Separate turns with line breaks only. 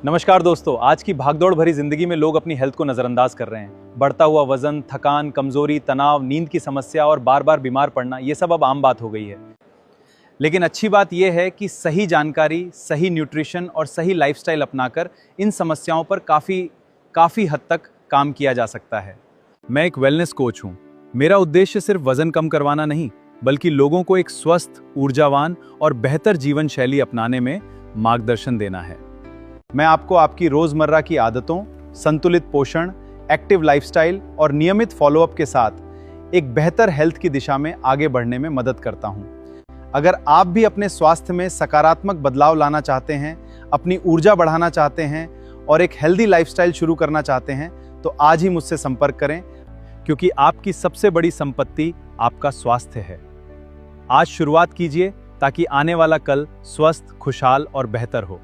नमस्कार दोस्तों, आज की भागदौड़ भरी जिंदगी में लोग अपनी हेल्थ को नजरअंदाज कर रहे हैं। बढ़ता हुआ वजन, थकान, कमजोरी, तनाव, नींद की समस्या और बार बार बीमार पड़ना, ये सब अब आम बात हो गई है। लेकिन अच्छी बात यह है कि सही जानकारी, सही न्यूट्रिशन और सही लाइफस्टाइल अपनाकर इन समस्याओं पर काफ़ी हद तक काम किया जा सकता है। मैं एक वेलनेस कोच हूँ। मेरा उद्देश्य सिर्फ वजन कम करवाना नहीं, बल्कि लोगों को एक स्वस्थ, ऊर्जावान और बेहतर जीवन शैली अपनाने में मार्गदर्शन देना है। मैं आपको आपकी रोजमर्रा की आदतों, संतुलित पोषण, एक्टिव लाइफस्टाइल और नियमित फॉलोअप के साथ एक बेहतर हेल्थ की दिशा में आगे बढ़ने में मदद करता हूं। अगर आप भी अपने स्वास्थ्य में सकारात्मक बदलाव लाना चाहते हैं, अपनी ऊर्जा बढ़ाना चाहते हैं और एक हेल्दी लाइफस्टाइल शुरू करना चाहते हैं, तो आज ही मुझसे संपर्क करें, क्योंकि आपकी सबसे बड़ी संपत्ति आपका स्वास्थ्य है। आज शुरुआत कीजिए ताकि आने वाला कल स्वस्थ, खुशहाल और बेहतर हो।